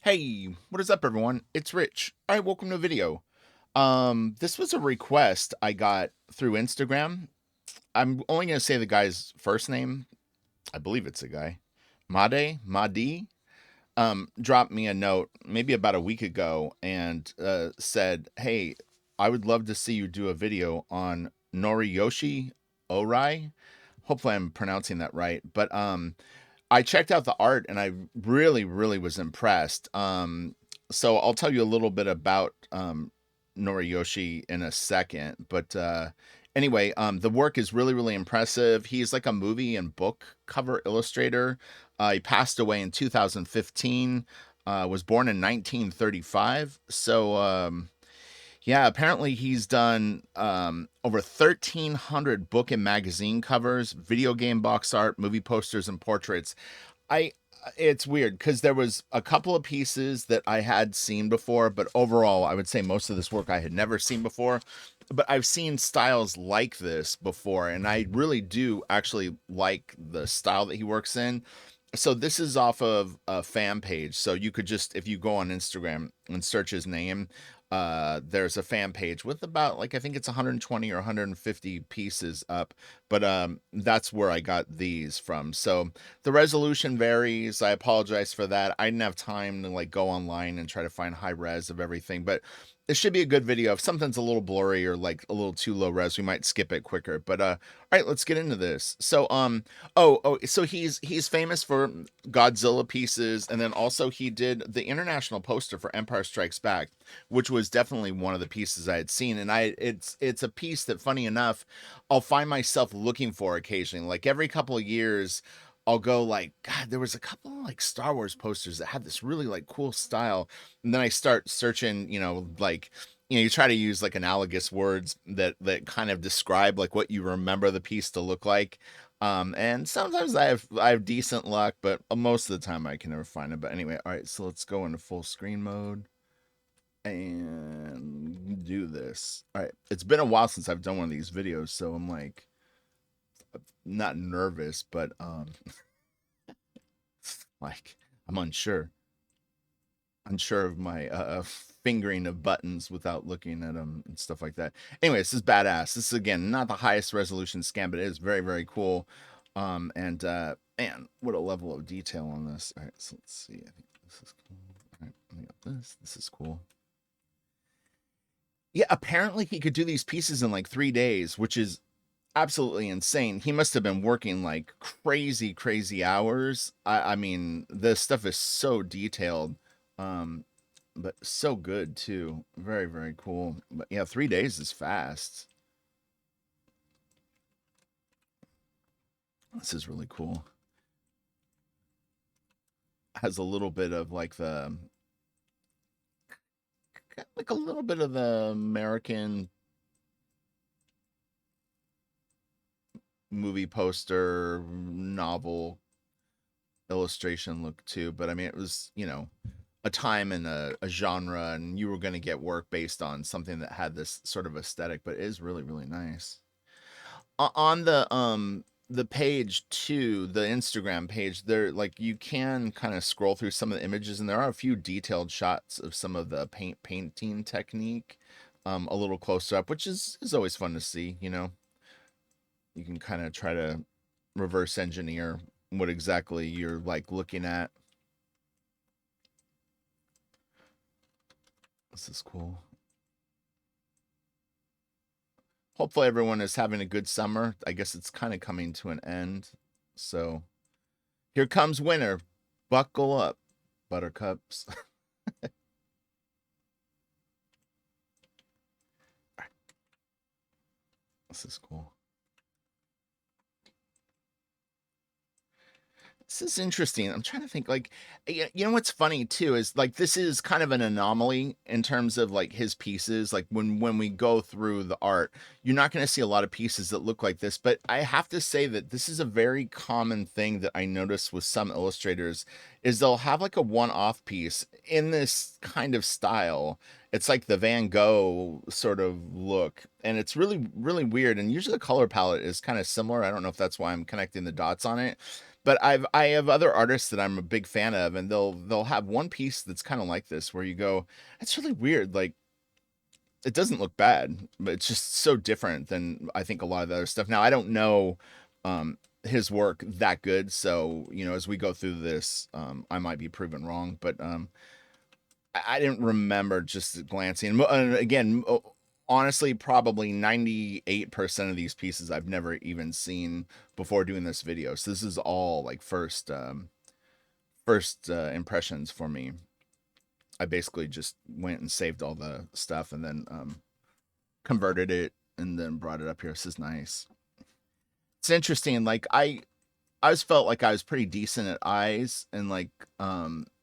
Hey, what is up everyone? It's Rich. All right, welcome to a video. This was a request I got through Instagram. I'm only going to say the guy's first name. I believe it's a guy. Madi, dropped me a note maybe about a week ago and said, "Hey, I would love to see you do a video on Noriyoshi Ohrai. Hopefully I'm pronouncing that right. But I checked out the art and I really was impressed. So I'll tell you a little bit about Noriyoshi in a second. But anyway, the work is really impressive. He's like a movie and book cover illustrator. He passed away in 2015. Was born in 1935. So yeah, apparently he's done over 1,300 book and magazine covers, video game box art, movie posters, and portraits. I It's weird because there was a couple of pieces that I had seen before, but overall, I would say most of this work I had never seen before. But I've seen styles like this before, and I really do actually like the style that he works in. So this is off of a fan page. So you could just, if you go on Instagram and search his name, there's a fan page with about, like, I think it's 120 or 150 pieces up, but that's where I got these from. So the resolution varies. I apologize for that. I didn't have time to like go online and try to find high res of everything, but it should be a good video. If something's a little blurry or like a little too low res, we might skip it quicker. But all right, let's get into this. So so he's famous for Godzilla pieces, and then also he did the international poster for Empire Strikes Back, which was definitely one of the pieces I had seen. And it's a piece that, funny enough, I'll find myself looking for occasionally. Like every couple of years, I'll go like, God, there was a couple of like Star Wars posters that had this really like cool style. And then I start searching, like, you try to use like analogous words that kind of describe like what you remember the piece to look like. And sometimes I have decent luck, but most of the time I can never find it. But anyway, all right, so let's go into full screen mode and do this. All right, it's been a while since I've done one of these videos, so I'm like not nervous, but like I'm unsure of my fingering of buttons without looking at them and stuff like that. Anyway, this is badass. This is, again, not the highest resolution scan, but it is very cool. And man, what a level of detail on this. All right, so let's see. I think this is cool. All right, I got this. This is cool. Yeah, apparently he could do these pieces in like 3 days, which is absolutely insane. He must have been working like crazy hours. I mean, this stuff is so detailed, um, but so good too. Very cool. But yeah, 3 days is fast. This is really cool. Has a little bit of like a little bit of the American movie poster novel illustration look too, but I mean, it was, a time and a genre, and you were going to get work based on something that had this sort of aesthetic, but it is really nice. On the page too, the Instagram page, there, like, you can kind of scroll through some of the images, and there are a few detailed shots of some of the painting technique, a little closer up, which is always fun to see. You can kind of try to reverse engineer what exactly you're like looking at. This is cool. Hopefully everyone is having a good summer. I guess it's kind of coming to an end. So here comes winter. Buckle up, buttercups. This is cool. This is interesting. I'm trying to think, like, what's funny too is like this is kind of an anomaly in terms of like his pieces. Like when we go through the art, you're not going to see a lot of pieces that look like this. But I have to say that this is a very common thing that I notice with some illustrators is they'll have like a one-off piece in this kind of style. It's like the Van Gogh sort of look, and it's really weird. And usually the color palette is kind of similar. I don't know if that's why I'm connecting the dots on it, But I have other artists that I'm a big fan of, and they'll have one piece that's kind of like this, where you go, that's really weird. Like it doesn't look bad, but it's just so different than I think a lot of the other stuff. Now I don't know his work that good, so as we go through this, I might be proven wrong, but I didn't remember just glancing. And again, honestly, probably 98% of these pieces I've never even seen before doing this video. So this is all like first impressions for me. I basically just went and saved all the stuff and then converted it and then brought it up here. This is nice. It's interesting. Like I always felt like I was pretty decent at eyes and like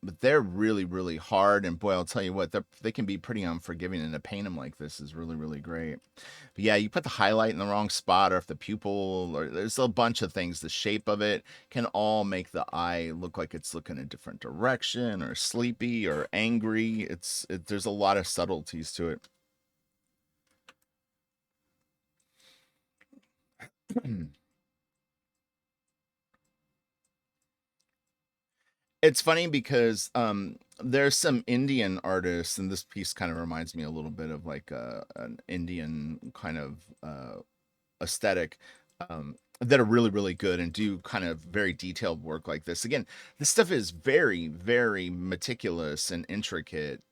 but they're really really hard, and boy I'll tell you what, they can be pretty unforgiving, and to paint them like this is really really great. But yeah, you put the highlight in the wrong spot, or if the pupil, or there's a bunch of things, the shape of it can all make the eye look like it's looking a different direction or sleepy or angry. There's a lot of subtleties to it. It's funny because there's some Indian artists, and this piece kind of reminds me a little bit of like an Indian kind of aesthetic, that are really really good and do kind of very detailed work like this. Again, this stuff is very very meticulous and intricate,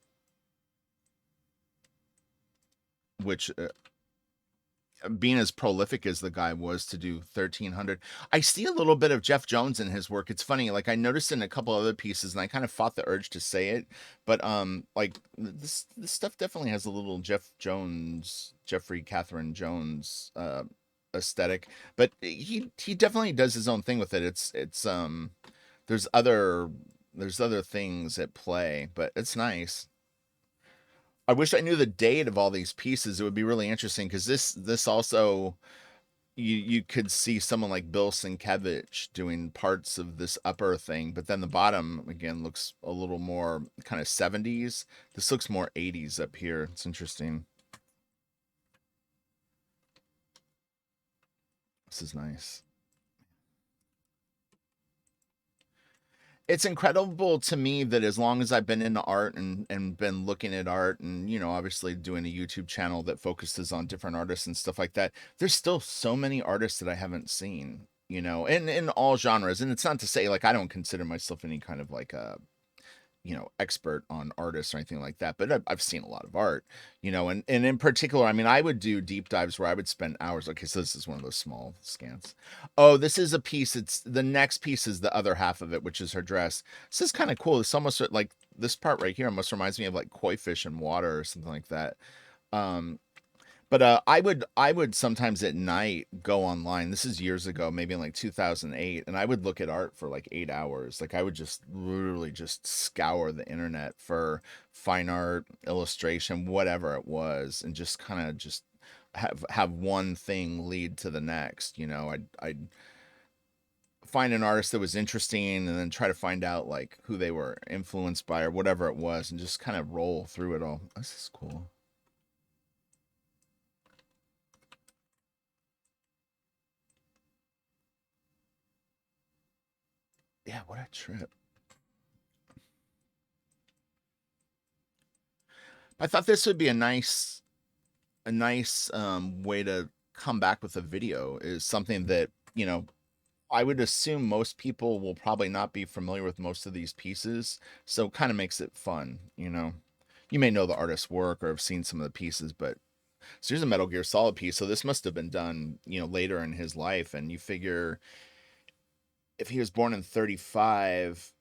which being as prolific as the guy was to do 1300. I see a little bit of Jeff Jones in his work. It's funny, like I noticed in a couple other pieces and I kind of fought the urge to say it, but like this stuff definitely has a little Jeffrey Catherine Jones aesthetic, but he definitely does his own thing with it. It's there's other things at play, but it's nice. I wish I knew the date of all these pieces. It would be really interesting because this also, you could see someone like Bill Sienkiewicz doing parts of this upper thing, but then the bottom again looks a little more kind of 70s. This looks more 80s up here. It's interesting. This is nice. It's incredible to me that as long as I've been into art and been looking at art and obviously doing a YouTube channel that focuses on different artists and stuff like that, there's still so many artists that I haven't seen, in all genres. And it's not to say like I don't consider myself any kind of like a expert on artists or anything like that, but I've seen a lot of art, and in particular, I mean, I would do deep dives where I would spend hours. Okay, so this is one of those small scans. Oh, this is a piece. It's the next piece is the other half of it, which is her dress. This is kind of cool. It's almost like this part right here almost reminds me of like koi fish in water or something like that. Um, but I would sometimes at night go online. This is years ago, maybe in like 2008, and I would look at art for like 8 hours. Like I would just literally just scour the internet for fine art, illustration, whatever it was, and just kind of just have one thing lead to the next. I'd find an artist that was interesting, and then try to find out like who they were influenced by or whatever it was, and just kind of roll through it all. This is cool. Yeah, what a trip. I thought this would be a nice way to come back with a video, is something that, I would assume most people will probably not be familiar with most of these pieces, so it kind of makes it fun. You may know the artist's work or have seen some of the pieces, but so here's a Metal Gear Solid piece. So this must have been done, later in his life, and you figure if he was born in 35,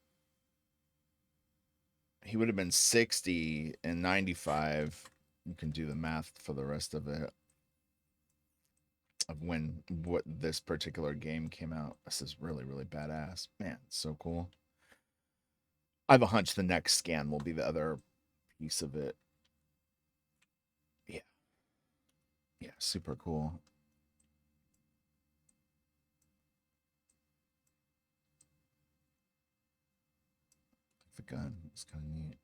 he would have been 60 and 95. You can do the math for the rest of it, of what this particular game came out. This is really really badass, man. It's so cool. I have a hunch the next scan will be the other piece of it. Yeah, yeah, super cool. The gun is kind of neat.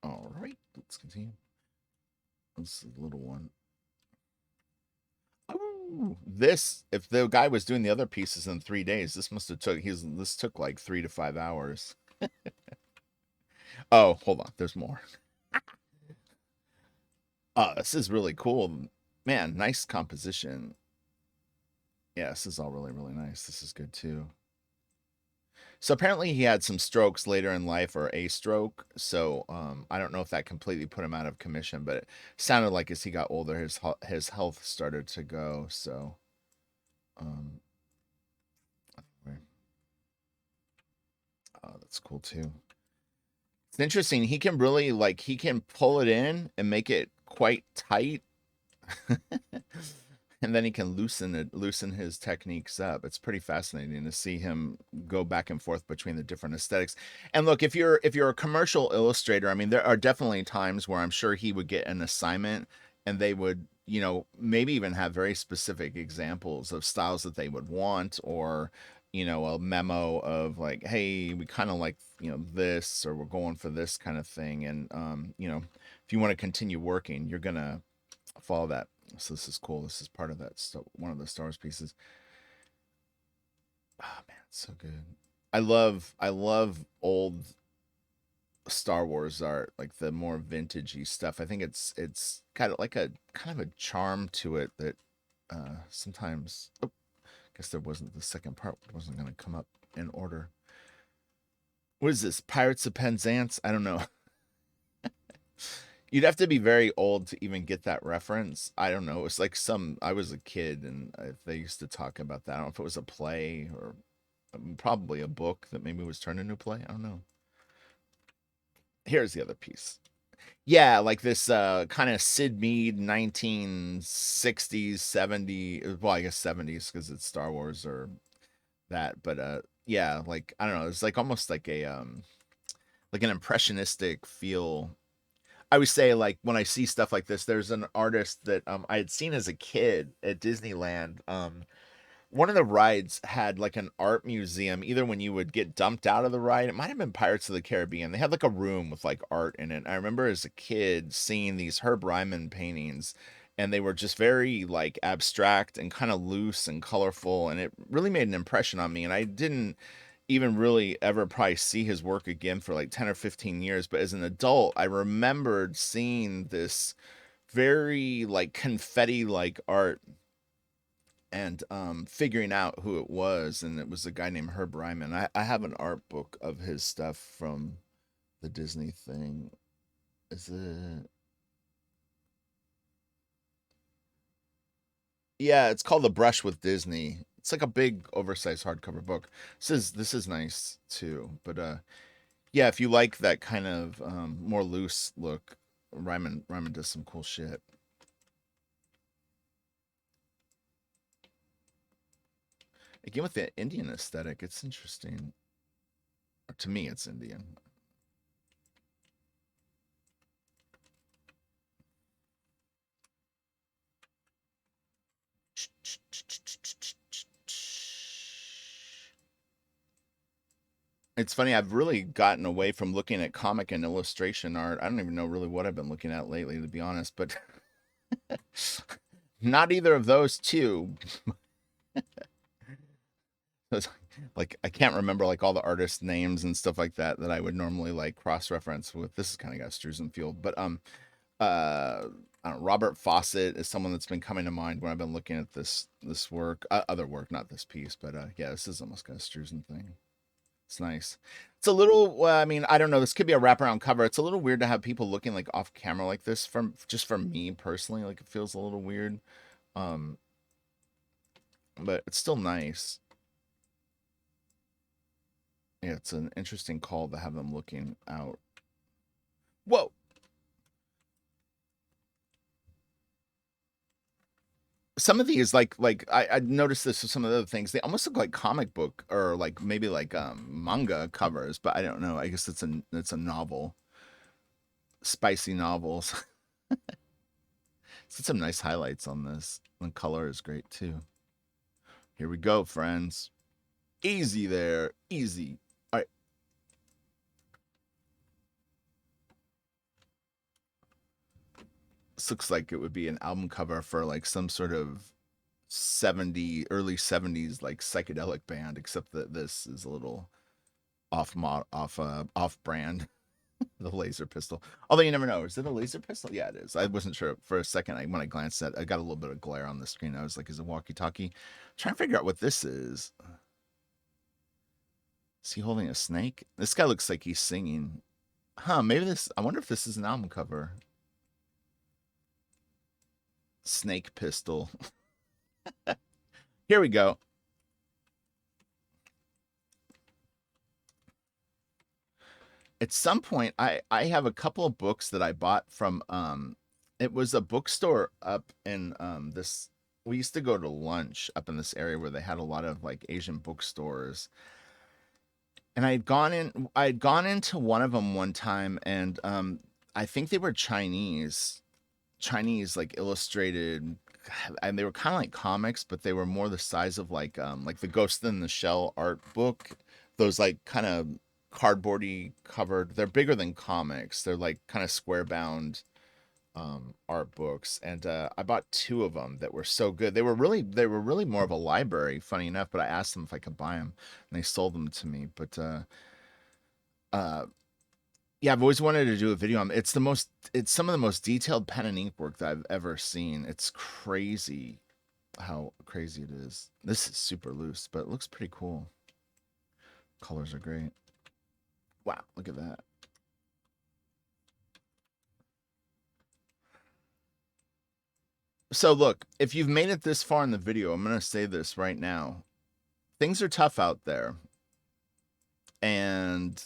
All right, let's continue. This is a little one. This, if the guy was doing the other pieces in 3 days, this must have this took like 3 to 5 hours. Oh, hold on, there's more. Oh, this is really cool, man. Nice composition. Yeah, this is all really really nice. This is good too. So apparently he had some strokes later in life, or a stroke. So I don't know if that completely put him out of commission, but it sounded like as he got older, his health started to go. So um, oh, that's cool too. It's interesting. He can really like he can pull it in and make it quite tight, and then he can loosen his techniques up. It's pretty fascinating to see him go back and forth between the different aesthetics. And look, if you're a commercial illustrator, I mean, there are definitely times where I'm sure he would get an assignment and they would, maybe even have very specific examples of styles that they would want, or a memo of like, hey, we kind of like, this, or we're going for this kind of thing. And if you want to continue working, you're gonna follow that. So this is cool. This is part of that. One of the Star Wars pieces. Oh man, it's so good. I love old Star Wars art, like the more vintagey stuff. I think it's got like a kind of a charm to it that sometimes. Oh, I guess there wasn't the second part. Wasn't going to come up in order. What is this? Pirates of Penzance? I don't know. You'd have to be very old to even get that reference. I don't know. It's like I was a kid and they used to talk about that. I don't know if it was a play or probably a book that maybe was turned into a play. I don't know. Here's the other piece. Yeah, like this kind of Sid Mead 1960s, 70s, well, I guess 70s because it's Star Wars or that, but yeah, like I don't know, it's like almost like an impressionistic feel. I would say like when I see stuff like this, there's an artist that I had seen as a kid at Disneyland. One of the rides had like an art museum. Either when you would get dumped out of the ride, it might have been Pirates of the Caribbean. They had like a room with like art in it. I remember as a kid seeing these Herb Ryman paintings, and they were just very like abstract and kind of loose and colorful, and it really made an impression on me. And I didn't even really ever probably see his work again for like 10 or 15 years, but as an adult, I remembered seeing this very like confetti like art and figuring out who it was, and it was a guy named Herb Ryman. I have an art book of his stuff from the Disney thing. Is it? Yeah, it's called The Brush with Disney. It's like a big oversized hardcover book. This is nice too. But yeah, if you like that kind of more loose look, Ryman does some cool shit. Again with the Indian aesthetic, it's interesting. To me, it's Indian. It's funny, I've really gotten away from looking at comic and illustration art. I don't even know really what I've been looking at lately, to be honest, but not either of those two. Like I can't remember like all the artist names and stuff like that that I would normally like cross reference with. This is kind of got Strusenfield, but uh I don't know, Robert Fawcett is someone that's been coming to mind when I've been looking at this work, other work, not this piece, but yeah, this is almost got a Strusen thing. It's nice. It's a little, well, I mean, I don't know. This could be a wraparound cover. It's a little weird to have people looking like off camera like this from just for me personally. Like it feels a little weird. Um, but it's still nice. Yeah, it's an interesting call to have them looking out. Whoa. Some of these I noticed this with some of the other things. They almost look like comic book or like maybe like manga covers, but I don't know. I guess it's a novel. Spicy novels. Some nice highlights on this. The color is great too. Here we go, friends. Easy there. Easy. All right. This looks like it would be an album cover for like some sort of early 70s like psychedelic band, except that this is a little off brand. The laser pistol. Although you never know, is it a laser pistol? Yeah, it is. I wasn't sure for a second. When I glanced at, I got a little bit of glare on the screen. I was like, is it walkie-talkie? Trying to figure out what this is. Is he holding a snake? This guy looks like he's singing. Huh? Maybe this. I wonder if this is an album cover. Snake pistol. Here we go. At some point, I have a couple of books that I bought from it was a bookstore up in this. We used to go to lunch up in this area where they had a lot of like Asian bookstores, and I had gone into one of them one time, and I think they were Chinese like illustrated, and they were kind of like comics, but they were more the size of like the Ghost in the Shell art book. Those like kind of cardboardy covered. They're bigger than comics. They're like kind of square bound art books, and I bought two of them that were so good. They were really more of a library, funny enough. But I asked them if I could buy them, and they sold them to me. But uh, yeah, I've always wanted to do a video on. It's some of the most detailed pen and ink work that I've ever seen. It's crazy how crazy it is. This is super loose, but it looks pretty cool. Colors are great. Wow, look at that. So look, if you've made it this far in the video, I'm going to say this right now. Things are tough out there. And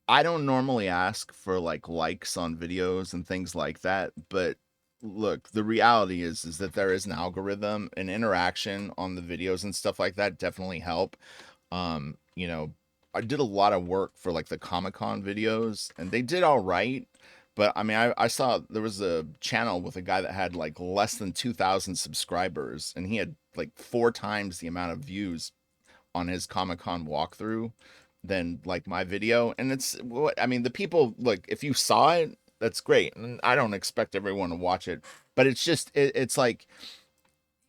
I don't normally ask for like likes on videos and things like that, but look, the reality is that there is an algorithm and interaction on the videos and stuff like that definitely help. You know, I did a lot of work for like the Comic-Con videos and they did all right. But I mean, I saw there was a channel with a guy that had like less than 2,000 subscribers and he had like four times the amount of views on his Comic-Con walkthrough than like my video. And it's what I mean, the people like if you saw it, that's great. And I don't expect everyone to watch it, but it's just it's like,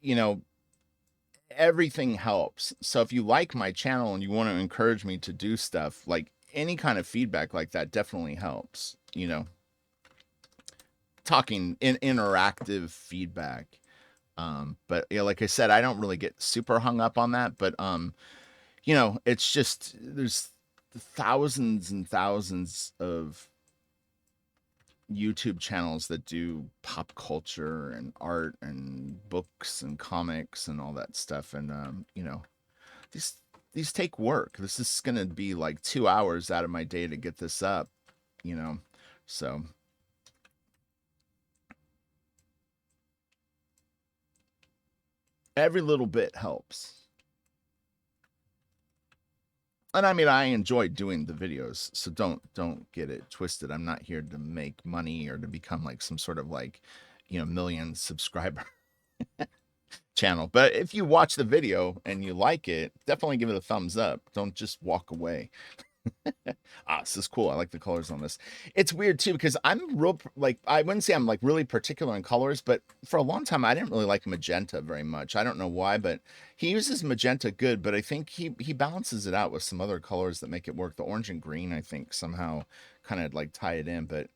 you know, everything helps. So if you like my channel and you want to encourage me to do stuff, like any kind of feedback like that definitely helps, you know. Talking in interactive feedback. But yeah, like I said, I don't really get super hung up on that, but you know, it's just there's thousands and thousands of YouTube channels that do pop culture and art and books and comics and all that stuff. And you know, these these take work. This is gonna be like 2 hours out of my day to get this up, you know. So every little bit helps. And I mean, I enjoy doing the videos, so don't get it twisted. I'm not here to make money or to become like some sort of like, you know, million subscriber channel. But if you watch the video and you like it, definitely give it a thumbs up. Don't just walk away. This is cool. I like the colors on this. It's weird too because I'm real like I wouldn't say I'm like really particular in colors, but for a long time I didn't really like magenta very much. I don't know why, but he uses magenta good, but I think he balances it out with some other colors that make it work. The orange and green I think somehow kind of like tie it in, but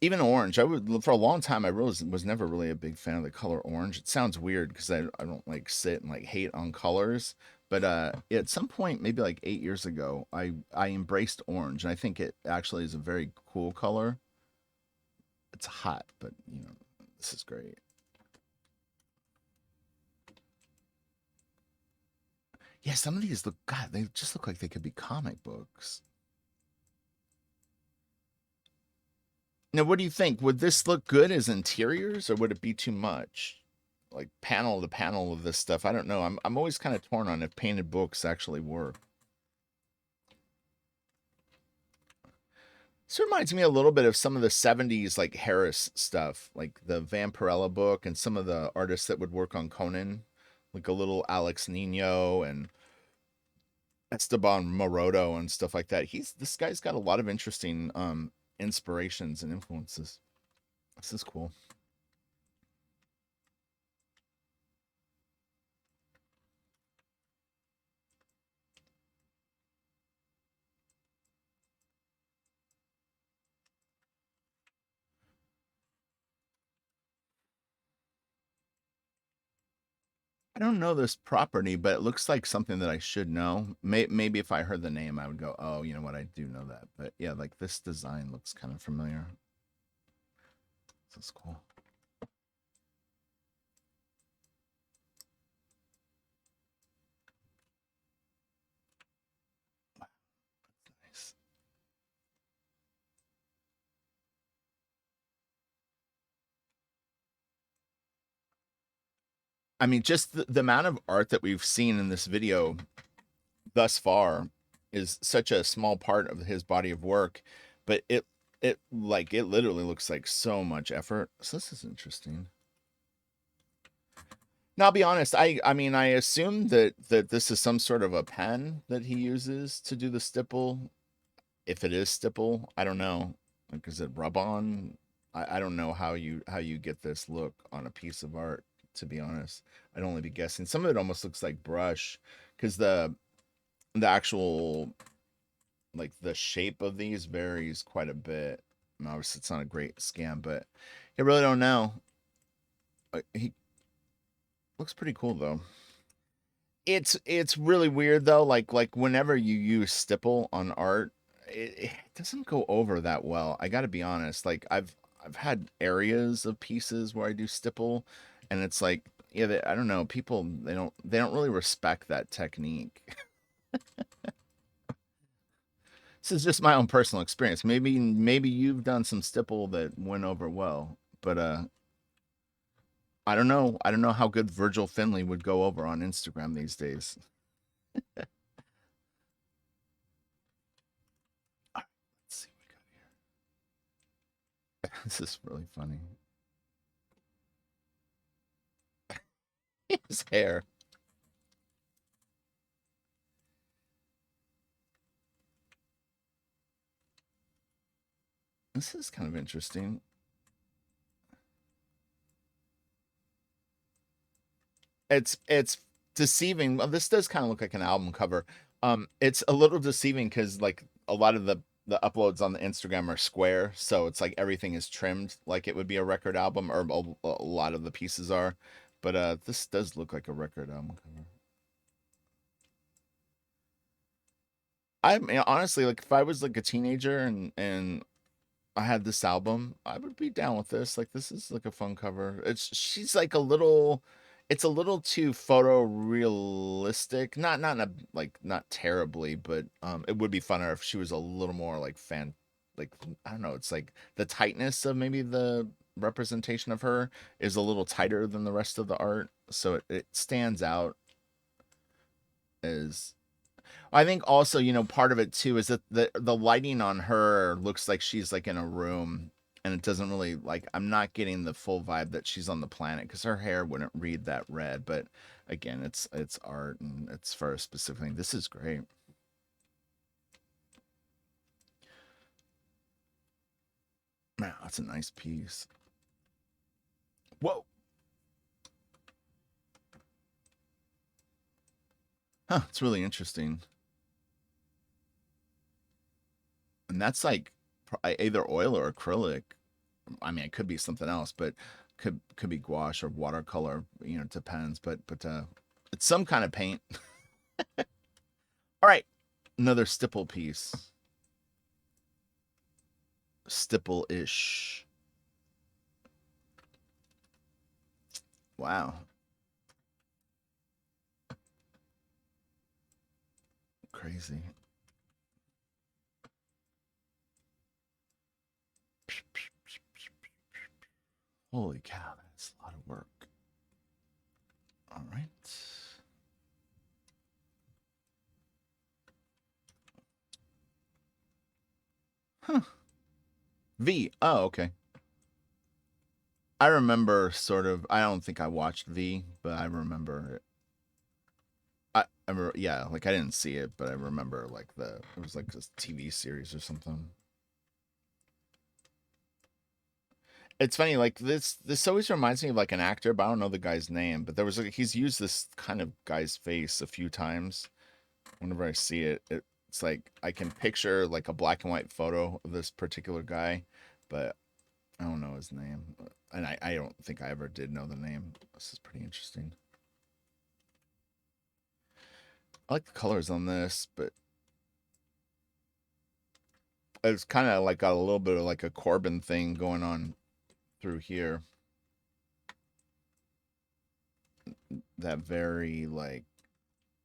even orange, I would for a long time I really was never really a big fan of the color orange. It sounds weird because I don't like sit and like hate on colors. But at some point, maybe like 8 years ago, I embraced orange, and I think it actually is a very cool color. It's hot, but you know, this is great. Yeah, some of these look, God, they just look like they could be comic books. Now, what do you think? Would this look good as interiors, or would it be too much? Like panel to panel of this stuff. I don't know. I'm always kind of torn on if painted books actually work. This reminds me a little bit of some of the 70s like Harris stuff, like the Vampirella book and some of the artists that would work on Conan, like a little Alex Nino and Esteban Morodo and stuff like that. This guy's got a lot of interesting inspirations and influences. This is cool. I don't know this property, but it looks like something that I should know. Maybe if I heard the name, I would go, "Oh, you know what? I do know that." But yeah, like this design looks kind of familiar. This is cool. Nice. I mean, just the amount of art that we've seen in this video thus far is such a small part of his body of work, but it literally looks like so much effort. So this is interesting. Now, I'll be honest. I mean, I assume that this is some sort of a pen that he uses to do the stipple. If it is stipple, I don't know. Like, is it rub on? I don't know how you get this look on a piece of art. To be honest, I'd only be guessing. Some of it almost looks like brush, because the actual, like, the shape of these varies quite a bit. I mean, obviously, it's not a great scan, but I really don't know. He looks pretty cool though. It's really weird though. Like whenever you use stipple on art, it doesn't go over that well. I got to be honest. Like I've had areas of pieces where I do stipple, and it's like, yeah, I don't know. People, they don't really respect that technique. This is just my own personal experience. Maybe you've done some stipple that went over well, but I don't know. I don't know how good Virgil Finley would go over on Instagram these days. Let's see what we got here. This is really funny. His hair. This is kind of interesting. It's deceiving. Well, this does kind of look like an album cover. It's a little deceiving because like a lot of the uploads on the Instagram are square, so it's like everything is trimmed like it would be a record album, or a lot of the pieces are. But this does look like a record album cover. I mean, honestly, like if I was like a teenager and I had this album, I would be down with this. Like this is like a fun cover. She's like a little, it's a little too photorealistic. Not in a, like, not terribly, but it would be funner if she was a little more like like, I don't know, it's like the tightness of maybe the representation of her is a little tighter than the rest of the art. So it stands out as, I think also, part of it too is that the lighting on her looks like she's like in a room, and it doesn't really, like, I'm not getting the full vibe that she's on the planet because her hair wouldn't read that red. But again, it's art and it's for a specific thing. This is great. Man, that's a nice piece. Whoa. Huh, it's really interesting. And that's like either oil or acrylic. I mean, it could be something else, but could be gouache or watercolor. It depends. But it's some kind of paint. All right, another stipple piece. Stipple-ish. Wow, crazy. Holy cow, that's a lot of work. All right. Huh. V. Oh, okay. I remember sort of. I don't think I watched V, but I remember it. I remember, yeah, like I didn't see it, but I remember like it was like this TV series or something. It's funny, like this always reminds me of like an actor, but I don't know the guy's name. But there was like, he's used this kind of guy's face a few times. Whenever I see it, it's like I can picture like a black and white photo of this particular guy, but I don't know his name. And I don't think I ever did know the name. This is pretty interesting. I like the colors on this, but it's kind of like got a little bit of like a Corbin thing going on through here. That very like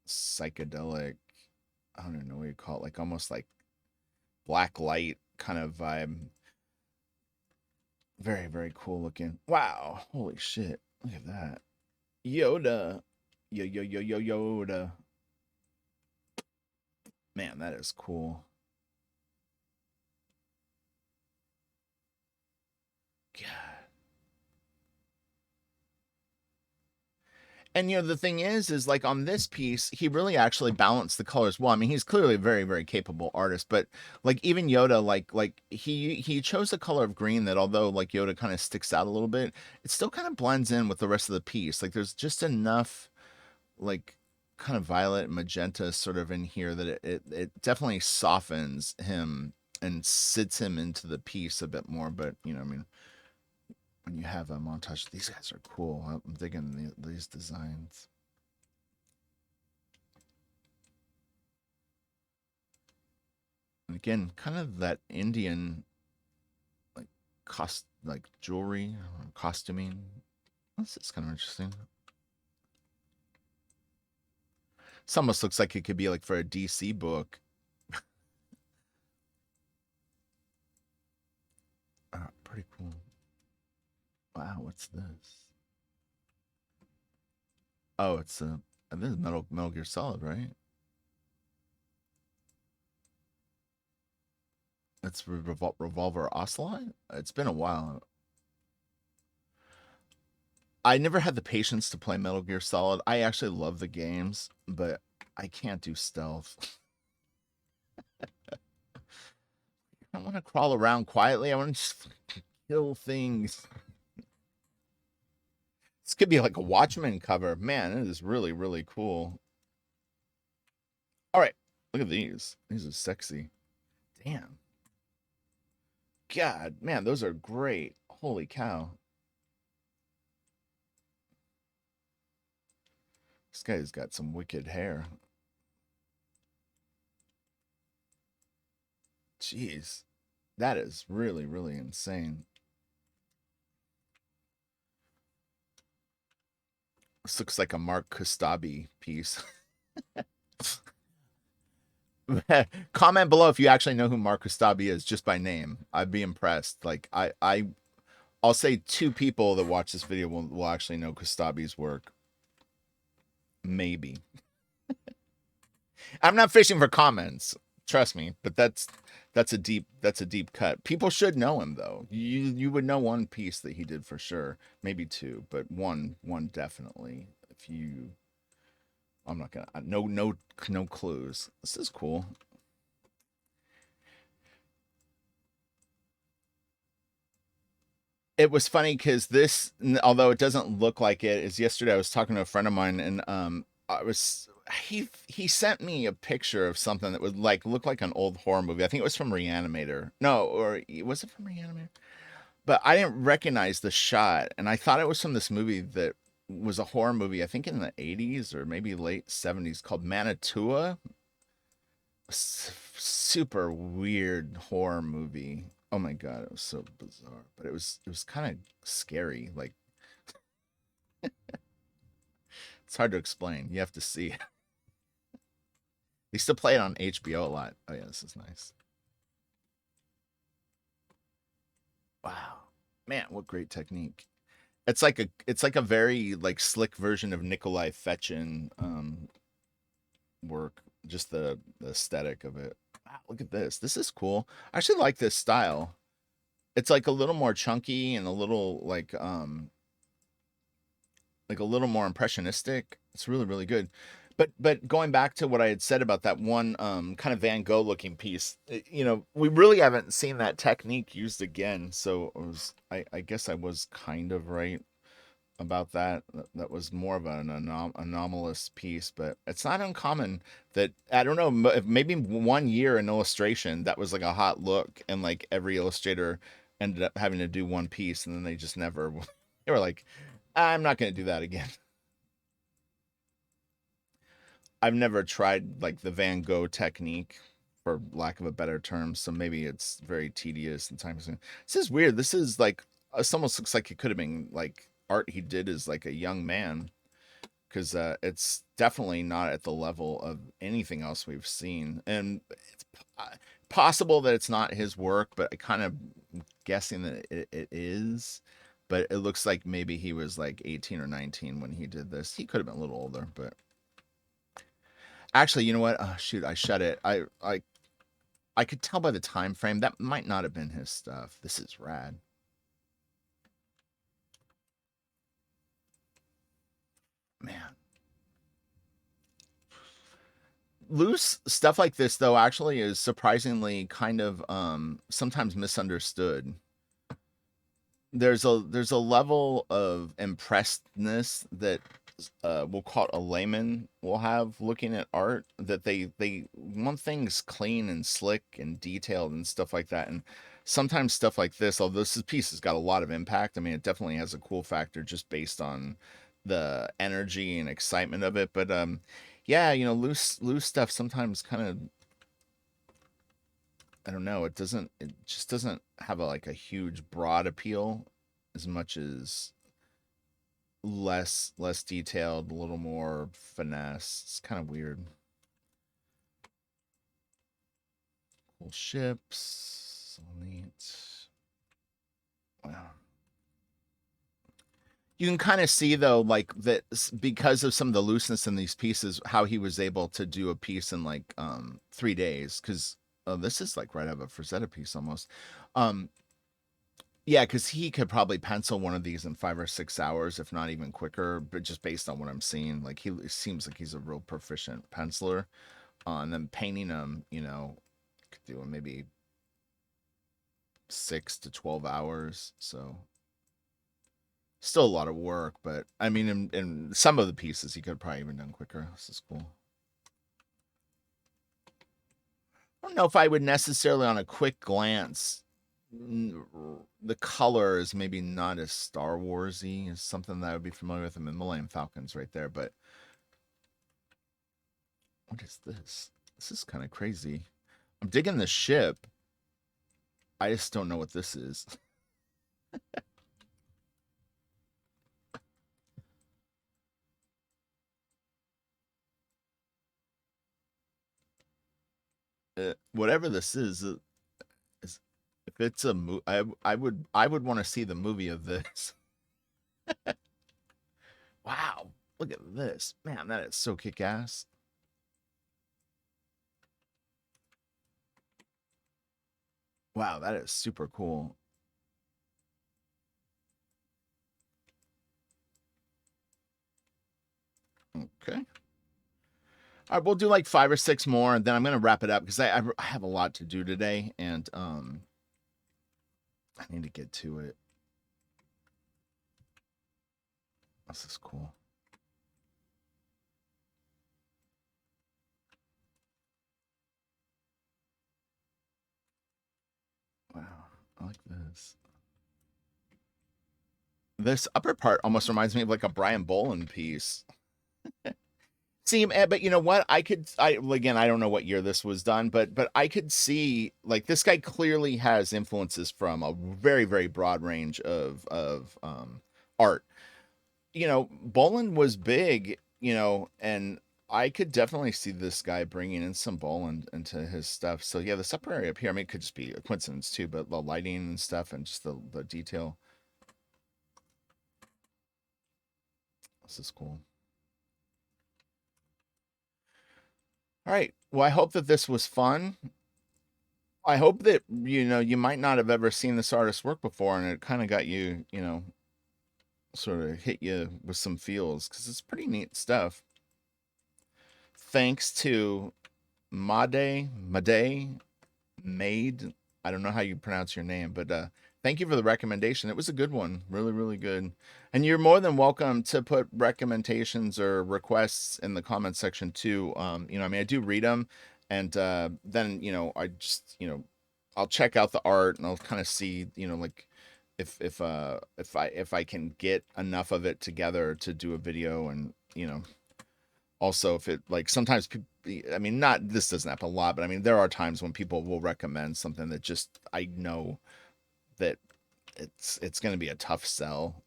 psychedelic, I don't even know what you call it, like almost like black light kind of vibe. Very, very cool looking. Wow. Holy shit. Look at that. Yoda. Yoda. Man, that is cool. God. And the thing is like on this piece, he really actually balanced the colors well. I mean, he's clearly a very, very capable artist, but like even Yoda, like he chose a color of green that although like Yoda kind of sticks out a little bit, it still kind of blends in with the rest of the piece. Like there's just enough like kind of violet and magenta sort of in here that it definitely softens him and sits him into the piece a bit more. But I mean, when you have a montage, these guys are cool. I'm digging these designs. And again, kind of that Indian like like jewelry or costuming. This is kind of interesting. This almost looks like it could be like for a DC book. Pretty cool. Wow, what's this? Oh, it's a. This is Metal Gear Solid, right? It's Revolver Ocelot. It's been a while. I never had the patience to play Metal Gear Solid. I actually love the games, but I can't do stealth. I want to crawl around quietly. I want to just kill things. This could be like a Watchmen cover. Man, it is really, really cool. All right, look at these. These are sexy. Damn. God, man, those are great. Holy cow. This guy's got some wicked hair. Jeez. That is really, really insane. This looks like a Mark Kostabi piece. Comment below if you actually know who Mark Kostabi is just by name. I'd be impressed. Like I'll say two people that watch this video will actually know Kostabi's work. Maybe. I'm not fishing for comments. Trust me, but that's a deep cut. People should know him though. You would know one piece that he did for sure, maybe two, but one definitely. If you, I'm not gonna no clues. This is cool. It was funny because this, although it doesn't look like it, is yesterday I was talking to a friend of mine and I was he sent me a picture of something that would like look like an old horror movie. I think it was from Reanimator. No, or was it from Reanimator? But I didn't recognize the shot, and I thought it was from this movie that was a horror movie. I think in the 80s or maybe late 70s called Manitua. Super weird horror movie. Oh my god, it was so bizarre, but it was kind of scary. Like it's hard to explain. You have to see it. They still play it on HBO a lot. Oh yeah, this is nice. Wow, man, what great technique. It's like a very like slick version of Nikolai Fechin work. Just the aesthetic of it. Wow, look at this. This is cool. I actually like this style. It's like a little more chunky and a little like a little more impressionistic. It's really, really good. But going back to what I had said about that one kind of Van Gogh looking piece, we really haven't seen that technique used again. So I guess I was kind of right about that. That was more of an anomalous piece, but it's not uncommon that I don't know, maybe one year in illustration that was like a hot look, and like every illustrator ended up having to do one piece, and then they just never. They were like, I'm not going to do that again. I've never tried like the Van Gogh technique, for lack of a better term. So maybe it's very tedious and time consuming. This is weird. This is like this almost looks like it could have been like art he did as like a young man, because it's definitely not at the level of anything else we've seen, and it's possible that it's not his work, but I kind of guessing that it is. But it looks like maybe he was like 18 or 19 when he did this. He could have been a little older, but actually, you know what? Oh, shoot, I shut it. I could tell by the time frame that might not have been his stuff. This is rad. Man. Loose stuff like this though actually is surprisingly kind of sometimes misunderstood. There's a level of impressedness that we'll call it a layman will have looking at art, that they want things clean and slick and detailed and stuff like that. And sometimes stuff like this, although this piece has got a lot of impact, I mean, it definitely has a cool factor just based on the energy and excitement of it. But yeah, you know, loose stuff sometimes kind of, I don't know, it just doesn't have a like a huge broad appeal as much as less detailed, a little more finesse. It's kind of weird. Cool ships. So neat. Wow. You can kind of see though, like that because of some of the looseness in these pieces, how he was able to do a piece in like 3 days. Because this is like right out of a Frazetta piece almost. Um, yeah, because he could probably pencil one of these in 5 or 6 hours, if not even quicker. But just based on what I'm seeing, like he it seems like he's a real proficient penciler. And then painting them, you know, could do in maybe 6 to 12 hours. So still a lot of work, but I mean, in some of the pieces, he could have probably even done quicker. This is cool. I don't know if I would necessarily, on a quick glance, the color is maybe not as Star Warsy as something that I would be familiar with. I mean, Millennium Falcon's right there, but what is this? This is kind of crazy. I'm digging the ship. I just don't know what this is. Whatever this is if it's a I would want to see the movie of this. Wow, look at this, man! That is so kick ass. Wow, that is super cool. Okay. All right, we'll do like 5 or 6 more, and then I'm gonna wrap it up because I have a lot to do today, and I need to get to it. This is cool. Wow, I like this. This upper part almost reminds me of like a Brian Boland piece. See, but you know what? Again, I don't know what year this was done, but I could see like this guy clearly has influences from a very very broad range of art. You know, Boland was big, you know, and I could definitely see this guy bringing in some Boland into his stuff. So yeah, the upper area up here, I mean, it could just be a coincidence too, but the lighting and stuff and just the detail. This is cool. All right. Well, I hope that this was fun. I hope that you know you might not have ever seen this artist's work before, and it kind of got you, you know, sort of hit you with some feels because it's pretty neat stuff. Thanks to Made, Made. I don't know how you pronounce your name, but thank you for the recommendation. It was a good one, really, really good. And you're more than welcome to put recommendations or requests in the comment section too. You know, I mean, I do read them, and then you know, I just I'll check out the art and I'll kind of see, you know, like if I can get enough of it together to do a video, and you know, Also, if it like sometimes people, I mean, not this doesn't happen a lot, but I mean, there are times when people will recommend something that just I know that it's going to be a tough sell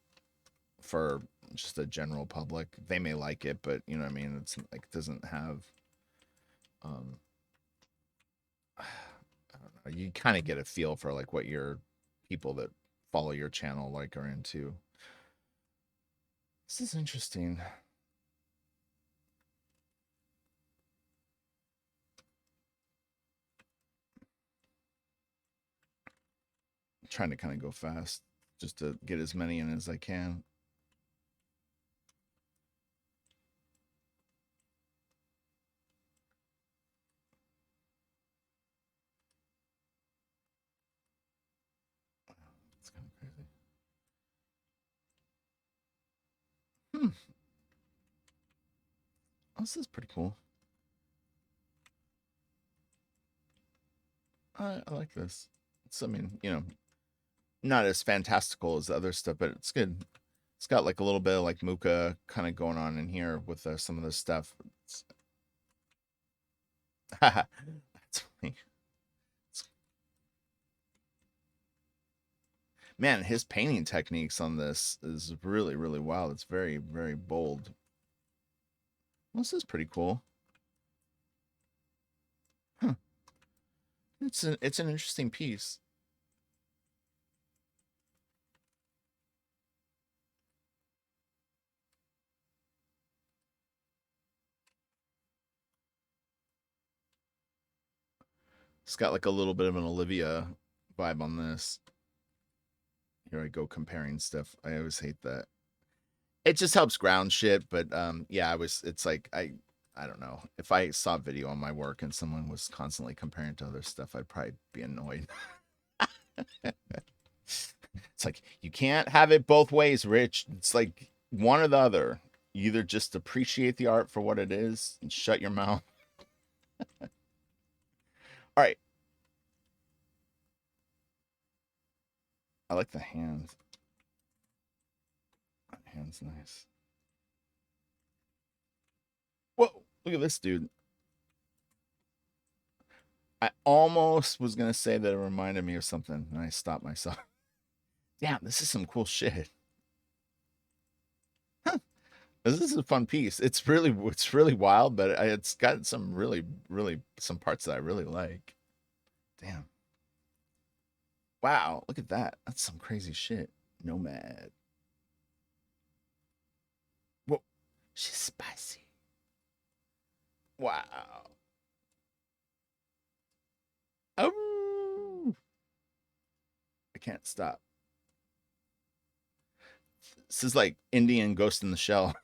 for just the general public. They may like it, but you know what I mean. It's like it doesn't have. Um, I don't know. You kind of get a feel for like what your people that follow your channel like are into. This is interesting. I'm trying to kind of go fast just to get as many in as I can. It's kind of crazy. Hmm. Oh, this is pretty cool. I like this. It's, I mean, you know, not as fantastical as the other stuff, but it's good. It's got like a little bit of like Muka kind of going on in here with some of this stuff. That's funny. Man, his painting techniques on this is really, really wild. It's very, very bold. Well, this is pretty cool. Huh. It's an interesting piece. It's got like a little bit of an Olivia vibe on this. Here I go comparing stuff. I always hate that. It just helps ground shit, but yeah, I was it's like I don't know. If I saw video on my work and someone was constantly comparing to other stuff, I'd probably be annoyed. It's like you can't have it both ways, Rich. It's like one or the other. You either just appreciate the art for what it is and shut your mouth. All right. I like the hands. Hands nice. Whoa, look at this dude. I almost was gonna say that it reminded me of something, and I stopped myself. Damn, this is some cool shit. Huh. This is a fun piece. It's really wild, but it's got some really some parts that I really like. Damn. Wow, look at that. That's some crazy shit. Nomad. Whoa, she's spicy. Wow. Oh, I can't stop. This is like Indian Ghost in the Shell,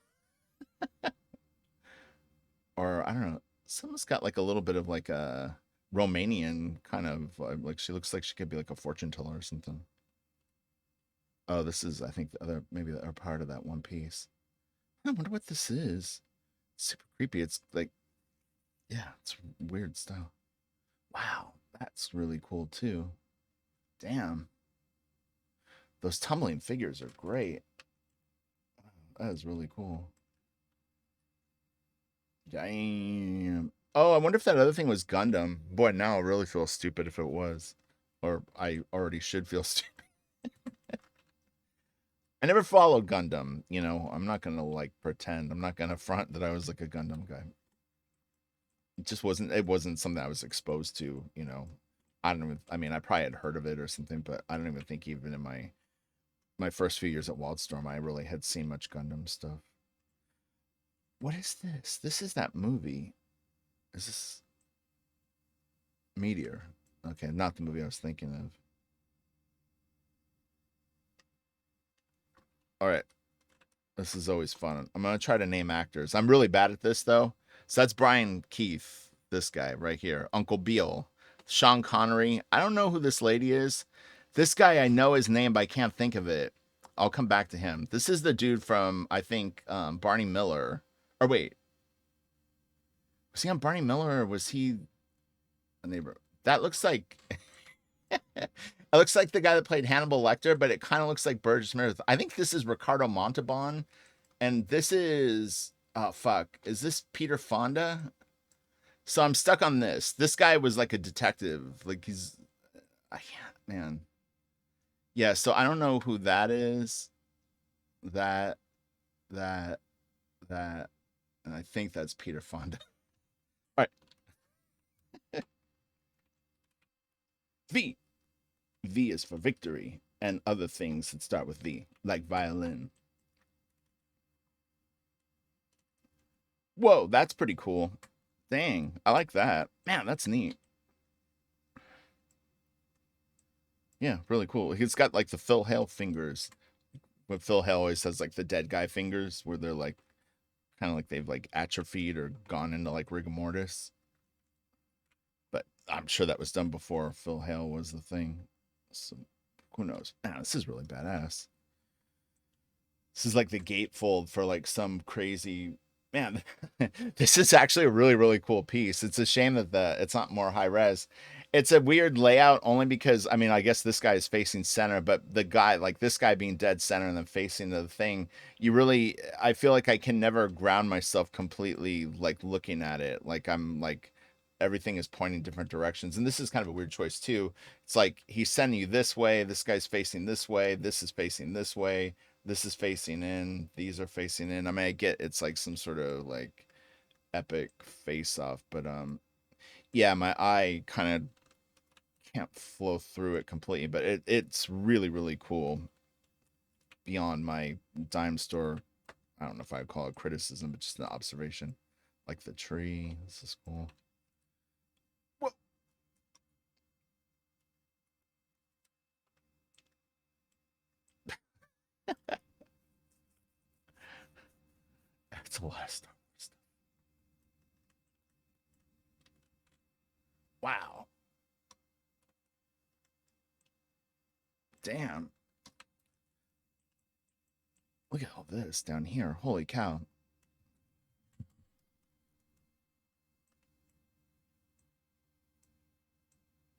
or I don't know. Someone's got like a little bit of like a Romanian kind of like she looks like she could be like a fortune teller or something. Oh, this is I think the other maybe the other part of that one piece. I wonder what this is. Super creepy. It's like yeah, it's weird stuff. Wow, that's really cool too. Damn, those tumbling figures are great. That is really cool. Damn. Oh, I wonder if that other thing was Gundam. Boy, now I really feel stupid if it was. Or I already should feel stupid. I never followed Gundam, you know. I'm not gonna like pretend. I'm not gonna front that I was like a Gundam guy. It wasn't something I was exposed to, you know. I don't even I mean I probably had heard of it or something, but I don't even think even in my first few years at Wildstorm I really had seen much Gundam stuff. What is this? This is that movie. Is this Meteor? Okay, not the movie I was thinking of. All right. This is always fun. I'm gonna try to name actors. I'm really bad at this though. So that's Brian Keith, this guy right here, Uncle Beale, Sean Connery. I don't know who this lady is. This guy I know his name, but I can't think of it. I'll come back to him. This is the dude from I think Barney Miller. Or wait, was he on Barney Miller or was he a neighbor? That looks like it looks like the guy that played Hannibal Lecter, but it kind of looks like Burgess Meredith. I think this is Ricardo Montalban, and this is Oh fuck, is this Peter Fonda? So I'm stuck on this. This guy was like a detective. Like he's, I can't, man. Yeah, so I don't know who that is. That, that, that, and I think that's Peter Fonda. All right, V. V is for victory and other things that start with V, like violin. Whoa, that's pretty cool. Dang, I like that. Man, that's neat. Yeah, really cool. He's got like the Phil Hale fingers. But Phil Hale always has like the dead guy fingers where they're like kind of like they've like atrophied or gone into like rigor mortis. But I'm sure that was done before Phil Hale was the thing. So who knows? Man, this is really badass. This is like the gatefold for like some crazy man. This is actually a really really cool piece. It's a shame that the it's not more high res. It's a weird layout only because I mean I guess this guy is facing center, but the guy like this guy being dead center and then facing the thing, you really I feel like I can never ground myself completely like looking at it. Like I'm like everything is pointing different directions. And this is kind of a weird choice too. It's like he's sending you this way, this guy's facing this way, this is facing this way, this is facing in, these are facing in. I mean, I get it's like some sort of like epic face off, but yeah, my eye kind of can't flow through it completely, but it's really really cool beyond my dime store. I don't know if I'd call it criticism, but just an observation. Like the tree, this is cool. Whoa, that's a lot of stuff. Wow, damn. Look at all this down here. Holy cow.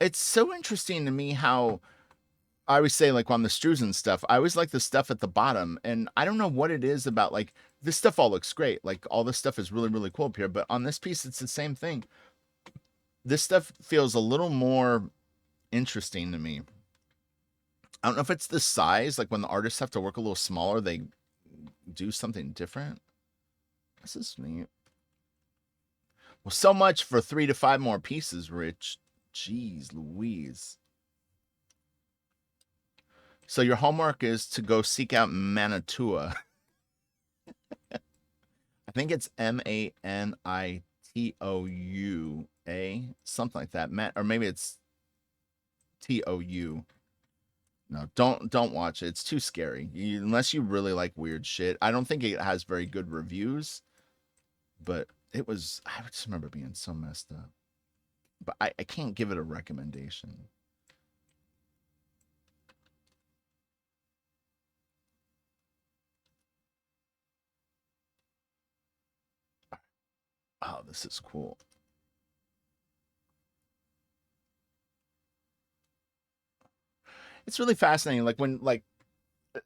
It's so interesting to me how I always say like on the strews and stuff, I always like the stuff at the bottom. And I don't know what it is about like this stuff all looks great. Like all this stuff is really, really cool up here. But on this piece, it's the same thing. This stuff feels a little more interesting to me. I don't know if it's the size, like when the artists have to work a little smaller, they do something different. This is neat. Well, so much for 3 to 5 more pieces, Rich. Jeez Louise. So your homework is to go seek out Manitua. I think it's Manitoua, something like that. Or maybe it's Tou. No, don't watch it. It's too scary. Unless you really like weird shit. I don't think it has very good reviews, but it was. I just remember being so messed up. But I can't give it a recommendation. Oh, this is cool. It's really fascinating. Like when like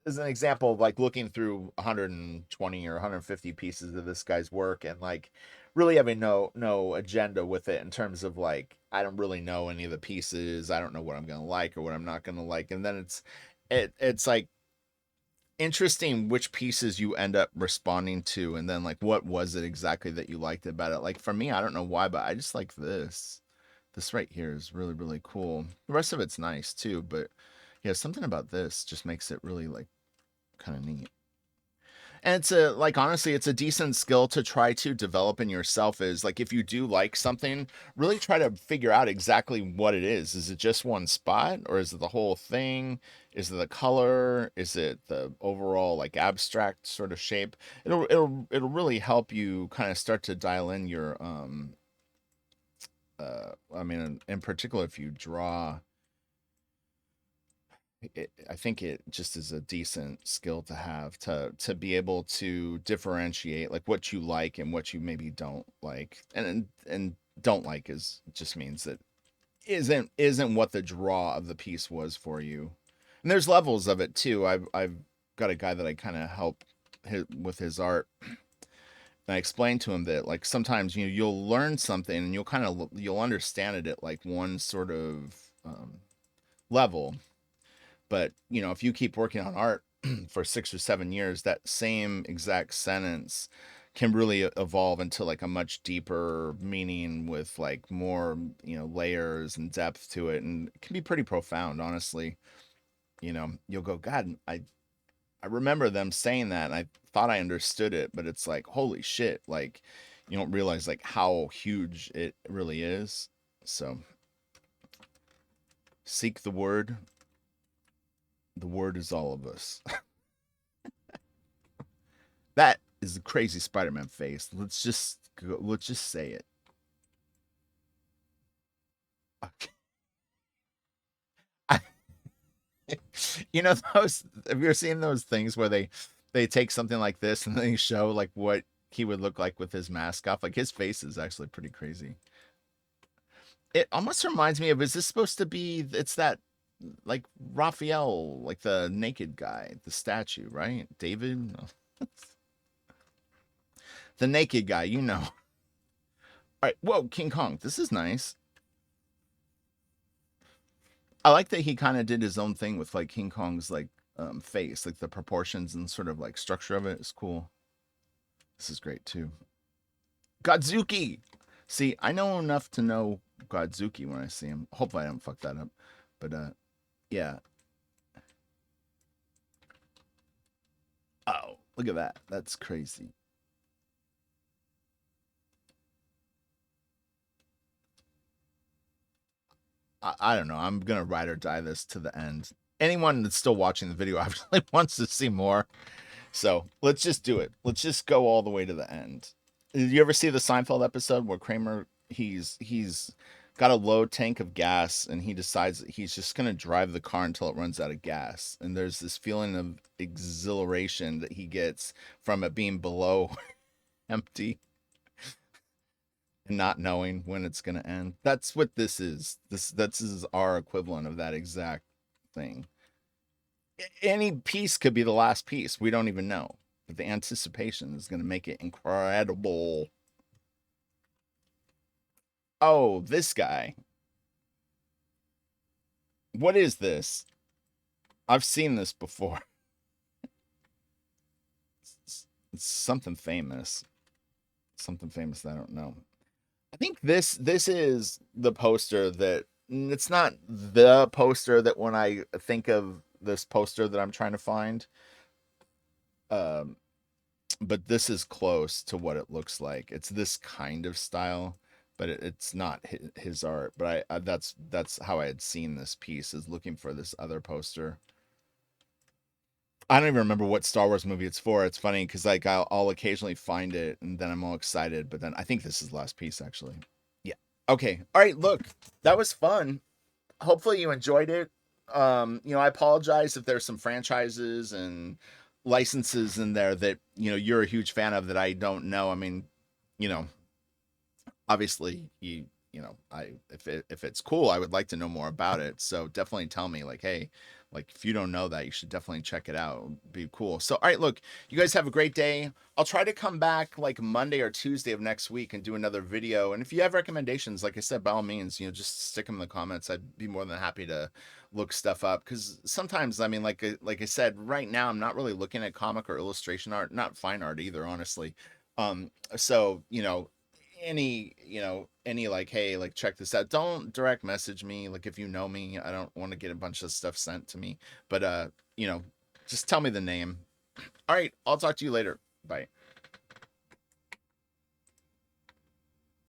as an example of like looking through 120 or 150 pieces of this guy's work and like really having no agenda with it in terms of like I don't really know any of the pieces. I don't know what I'm gonna like or what I'm not gonna like. And then it's like interesting which pieces you end up responding to and then like what was it exactly that you liked about it. Like for me, I don't know why, but I just like this. This right here is really, really cool. The rest of it's nice too, but yeah, something about this just makes it really like kind of neat. And it's a like honestly, it's a decent skill to try to develop in yourself is like if you do like something, really try to figure out exactly what it is. Is it just one spot or is it the whole thing? Is it the color? Is it the overall like abstract sort of shape? It'll really help you kind of start to dial in your I mean in particular if you draw I think it just is a decent skill to have to be able to differentiate like what you like and what you maybe don't like, and don't like is just means that isn't what the draw of the piece was for you. And there's levels of it too. I've got a guy that I kind of help with his art, And I explained to him that like sometimes you'll learn something and you'll kind of you'll understand it at like one sort of level, but if you keep working on art for 6 or 7 years, that same exact sentence can really evolve into like a much deeper meaning with like more layers and depth to it, and it can be pretty profound, honestly. You'll go, God, I remember them saying that and I thought I understood it, but it's like, holy shit, like you don't realize like how huge it really is. So seek the word is all of us. That is a crazy Spider-Man face. Let's just say it. Okay. Those, have you ever seen those things where they take something like this and they show like what he would look like with his mask off? Like his face is actually pretty crazy. It almost reminds me of, is this supposed to be, it's that like Raphael, like the naked guy, the statue, right? David? No. The naked guy, you know. All right, whoa, King Kong. This is nice. I like that he kind of did his own thing with like King Kong's like face, like the proportions and sort of like structure of it is cool. This is great too. Godzuki. See, I know enough to know Godzuki when I see him. Hopefully, I don't fuck that up. But yeah. Oh, look at that. That's crazy. I don't know. I'm gonna ride or die this to the end. Anyone that's still watching the video obviously wants to see more. So let's just do it. Let's just go all the way to the end. Did you ever see the Seinfeld episode where Kramer he's got a low tank of gas and he decides that he's just gonna drive the car until it runs out of gas, and there's this feeling of exhilaration that he gets from it being below empty and not knowing when it's gonna end. That's what this is. This is our equivalent of that exact thing. Any piece could be the last piece. We don't even know. But the anticipation is going to make it incredible. Oh, this guy. What is this? I've seen this before. It's something famous. Something famous that I don't know. I think this is the poster that, it's not the poster that when I think of this poster that I'm trying to find. Um but this is close to what it looks like. It's this kind of style, but it's not his art. But that's how I had seen this piece, is looking for this other poster. I don't even remember what Star Wars movie it's for. It's funny because like I'll occasionally find it and then I'm all excited, but then I think this is the last piece actually. Yeah. Okay. All right. Look, that was fun. Hopefully you enjoyed it. I apologize if there's some franchises and licenses in there that you're a huge fan of that I don't know. I mean, you know, obviously I if it's cool, I would like to know more about it. So definitely tell me like, hey, like if you don't know that, you should definitely check it out. It'd be cool. So all right, look, you guys have a great day. I'll try to come back like Monday or Tuesday of next week and do another video. And if you have recommendations, like I said, by all means, just stick them in the comments. I'd be more than happy to look stuff up, because sometimes, I mean, like I said, right now I'm not really looking at comic or illustration art, not fine art either, honestly. So any like, hey, like check this out, don't direct message me. Like if you know me, I don't want to get a bunch of stuff sent to me, but you know just tell me the name. All right, I'll talk to you later. Bye.